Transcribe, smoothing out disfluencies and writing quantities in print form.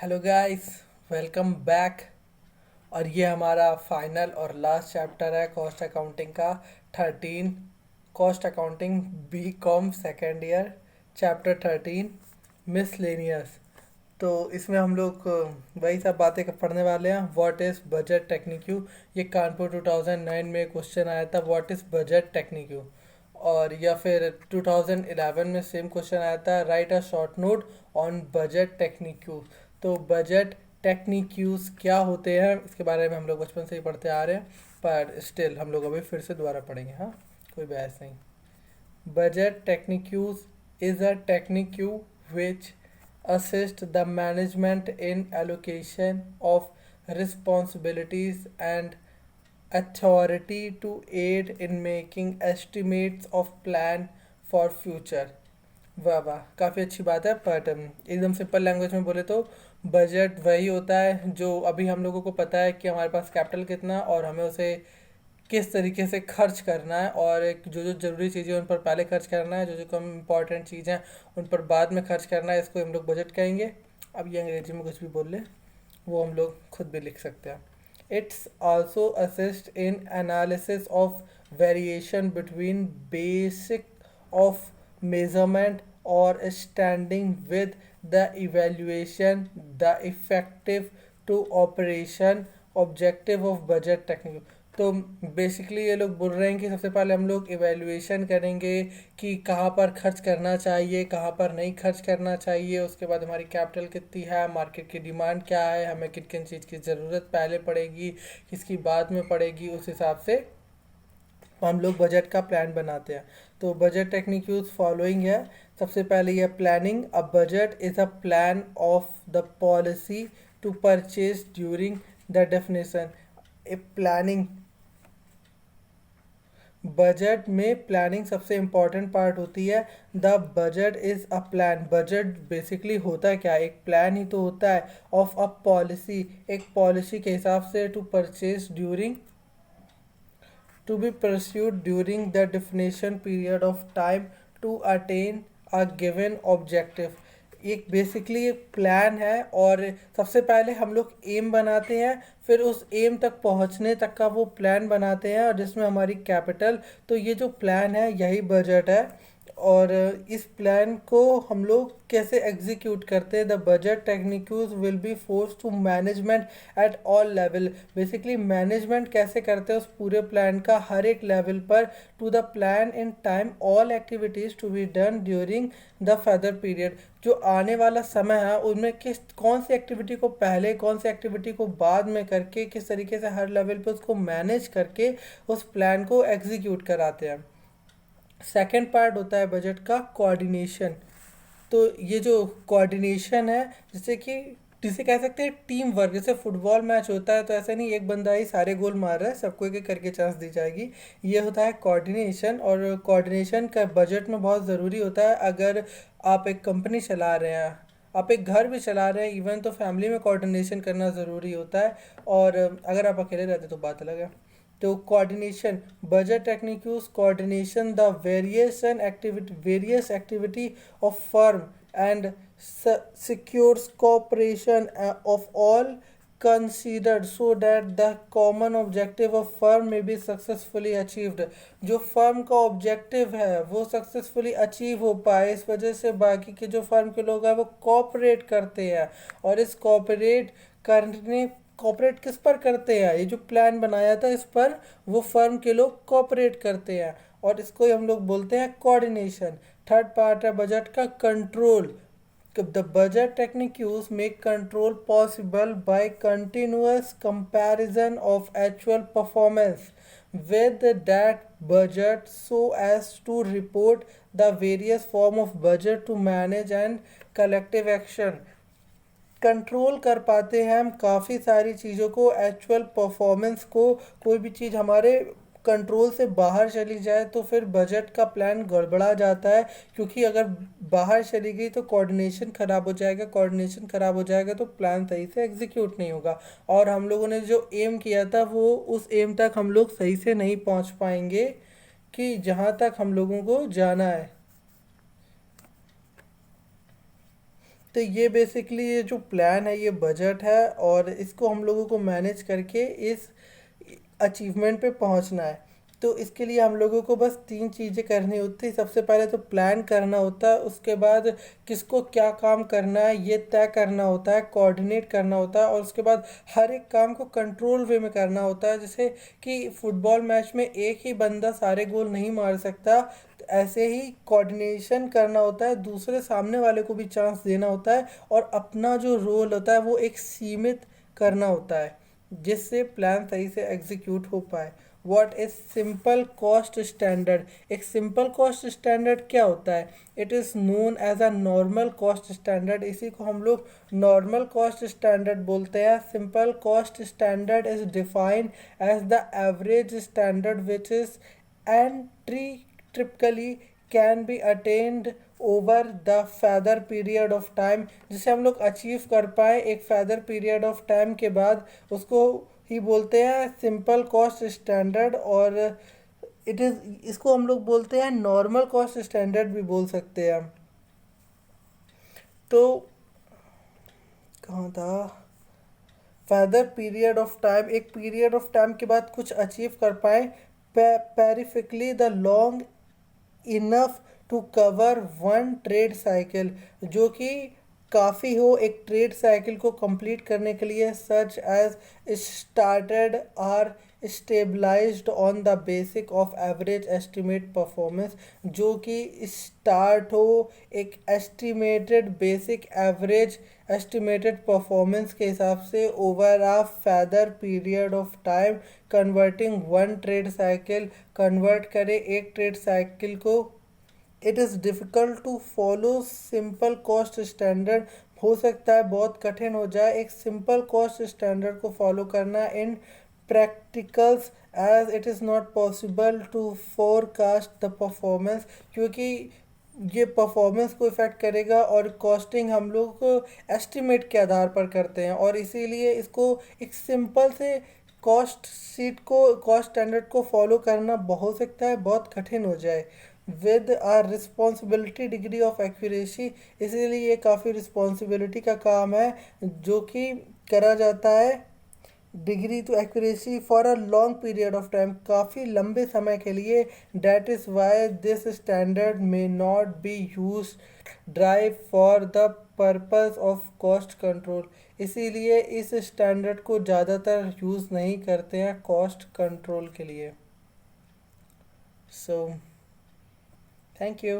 Hello guys, welcome back. और ये हमारा फाइनल और लास्ट चैप्टर है कॉस्ट अकाउंटिंग का 13। Cost accounting B com second year, chapter 13 miscellaneous. तो इसमें हम लोग वही सब बातें पढ़ने वाले हैं। What is budget technique. ये कानपुर 2009 में क्वेश्चन आया था, व्हाट इज़ बजट टेक्निक्यू। और या फिर 2011 में सेम क्वेश्चन आया था, write a short note on budget technique. तो बजट टेक्निक्यूज क्या होते हैं इसके बारे में हम लोग बचपन से ही पढ़ते आ रहे हैं, पर स्टिल हम लोग अभी फिर से दोबारा पढ़ेंगे। हाँ, कोई बहस नहीं। Budget techniques is a technique which assist the management in allocation of responsibilities and authority to aid in making estimates of plan for future। वाह वाह, काफ़ी अच्छी बात है। बट एकदम सिंपल लैंग्वेज में बोले तो बजट वही होता है जो अभी हम लोगों को पता है कि हमारे पास कैपिटल कितना और हमें उसे किस तरीके से खर्च करना है, और एक जो जो ज़रूरी चीज़ें उन पर पहले खर्च करना है, जो जो कम इम्पॉर्टेंट चीज़ें हैं उन पर बाद में खर्च करना है। इसको हम लोग बजट कहेंगे। अब ये अंग्रेजी में कुछ भी बोल ले वो हम लोग खुद भी लिख सकते हैं। It's also assist in analysis of variation between basic of measurement और standing with the evaluation the effective to operation objective of budget technique. तो बेसिकली ये लोग बोल रहे हैं कि सबसे पहले हम लोग इवैल्यूएशन करेंगे कि कहाँ पर खर्च करना चाहिए, कहाँ पर नहीं खर्च करना चाहिए। उसके बाद हमारी कैपिटल कितनी है, मार्केट की डिमांड क्या है, हमें किन किन चीज़ की ज़रूरत पहले पड़ेगी, किसकी बाद में पड़ेगी, उस हिसाब से हम लोग बजट का प्लान बनाते हैं। तो बजट टेक्निक यूज फॉलोइंग है। सबसे पहले ये planning. A budget is a plan of the policy to purchase during the definition. A planning, budget में प्लानिंग सबसे इम्पॉर्टेंट पार्ट होती है। The budget is a plan. Budget basically होता है क्या, एक प्लान ही तो होता है ऑफ अ पॉलिसी, एक पॉलिसी के हिसाब से to purchase during to be pursued during the definition period of time to attain a given objective। एक बेसिकली एक प्लान है, और सबसे पहले हम लोग एम बनाते हैं, फिर उस एम तक पहुंचने तक का वो प्लान बनाते हैं, और जिसमें हमारी कैपिटल। तो ये जो प्लान है यही बजट है। और इस प्लान को हम लोग कैसे एग्जीक्यूट करते हैं। The budget techniques will be force to management at all level. Basically management कैसे करते हैं उस पूरे प्लान का हर एक लेवल पर। To the plan in time all activities to be done during the further period. जो आने वाला समय है उनमें किस कौन सी एक्टिविटी को पहले, कौन सी एक्टिविटी को बाद में करके, किस तरीके से हर लेवल पे उसको मैनेज करके उस प्लान को एग्जीक्यूट कराते हैं। सेकंड पार्ट होता है बजट का कोऑर्डिनेशन। तो ये जो कोऑर्डिनेशन है, जैसे कि जिसे कह सकते हैं टीम वर्क। जैसे फुटबॉल मैच होता है तो ऐसा नहीं एक बंदा ही सारे गोल मार रहा है, सबको एक एक करके चांस दी जाएगी। ये होता है कोऑर्डिनेशन, और कोऑर्डिनेशन का बजट में बहुत ज़रूरी होता है। अगर आप एक कंपनी चला रहे हैं, आप एक घर भी चला रहे हैं, इवन तो फैमिली में कोऑर्डिनेशन करना ज़रूरी होता है। और अगर आप अकेले रहते तो बात अलग है। तो coordination, budget technique use coordination the various activity of firm and secures cooperation of all considered so that the common objective of firm may be successfully achieved। जो फर्म का ऑब्जेक्टिव है वो सक्सेसफुली अचीव हो पाए, इस वजह से बाकी के जो फर्म के लोग हैं वो कोऑपरेट करते हैं। और इस कोऑपरेट किस पर करते हैं, ये जो प्लान बनाया था इस पर वो फर्म के लोग कोऑपरेट करते हैं, और इसको हम लोग बोलते हैं कोऑर्डिनेशन। थर्ड पार्ट है बजट का control. The budget techniques make control possible by continuous comparison of actual performance with that budget so as to report the various form of budget to manage and collective action। Control कर पाते हैं हम काफ़ी सारी चीज़ों को, actual performance को। कोई भी चीज़ हमारे कंट्रोल से बाहर चली जाए तो फिर बजट का प्लान गड़बड़ा जाता है, क्योंकि अगर बाहर चली गई तो कोऑर्डिनेशन ख़राब हो जाएगा, कोऑर्डिनेशन ख़राब हो जाएगा तो प्लान सही से एग्जीक्यूट नहीं होगा, और हम लोगों ने जो एम किया था वो उस एम तक हम लोग सही से नहीं पहुंच पाएंगे कि जहां तक हम लोगों को जाना है। तो ये बेसिकली ये जो प्लान है ये बजट है, और इसको हम लोगों को मैनेज करके इस अचीवमेंट पे पहुंचना है। तो इसके लिए हम लोगों को बस तीन चीज़ें करनी होती है। सबसे पहले तो प्लान करना होता है, उसके बाद किसको क्या काम करना है ये तय करना होता है, कोऑर्डिनेट करना होता है, और उसके बाद हर एक काम को कंट्रोल वे में करना होता है। जैसे कि फुटबॉल मैच में एक ही बंदा सारे गोल नहीं मार सकता, तो ऐसे ही कोऑर्डिनेशन करना होता है, दूसरे सामने वाले को भी चांस देना होता है, और अपना जो रोल होता है वो एक सीमित करना होता है, जिससे प्लान सही से एग्जीक्यूट हो पाए। What is simple cost standard? एक सिंपल कॉस्ट स्टैंडर्ड क्या होता है? It is known as a normal cost standard. इसी को हम लोग नॉर्मल कॉस्ट स्टैंडर्ड बोलते हैं। Simple cost standard is defined as the average standard which is entry typically can be attained over the further period of time। जिसे हम लोग achieve कर पाए एक फर्दर पीरियड ऑफ टाइम के बाद, उसको ही बोलते हैं सिंपल कॉस्ट स्टैंडर्ड। और इट इज़, इसको हम लोग बोलते हैं नॉर्मल कॉस्ट स्टैंडर्ड भी बोल सकते हैं। तो कहाँ था? फर्दर पीरियड ऑफ टाइम, एक पीरियड ऑफ टाइम के बाद कुछ अचीव कर पाए, specifically the long enough to cover one trade cycle, जो कि काफ़ी हो एक ट्रेड साइकिल को कंप्लीट करने के लिए, such as started are stabilised on the basic of average estimate performance, जो कि स्टार्ट हो एक estimated basic average estimated performance के हिसाब से over a further period of time, converting one trade cycle, convert करे एक ट्रेड साइकिल को। It is difficult to follow simple cost standard, हो सकता है बहुत कठिन हो जाए एक सिंपल कॉस्ट स्टैंडर्ड को फॉलो करना in practicals, as it is not possible to forecast the performance, क्योंकि ये परफॉर्मेंस को इफ़ेक्ट करेगा, और कॉस्टिंग हम लोग एस्टिमेट के आधार पर करते हैं, और इसीलिए इसको एक सिंपल से कॉस्ट शीट को, कॉस्ट स्टैंडर्ड को फॉलो करना हो सकता है बहुत कठिन हो जाए। With a responsibility degree of accuracy, इसीलिए ये काफ़ी रिस्पॉन्सिबिलिटी का काम है जो कि करा जाता है। Degree to accuracy for a long period of time, काफ़ी लंबे समय के लिए। That is why this standard may not be use drive for the purpose of cost control, इसीलिए इस स्टैंडर्ड को ज़्यादातर यूज़ नहीं करते हैं कॉस्ट कंट्रोल के लिए। So thank you.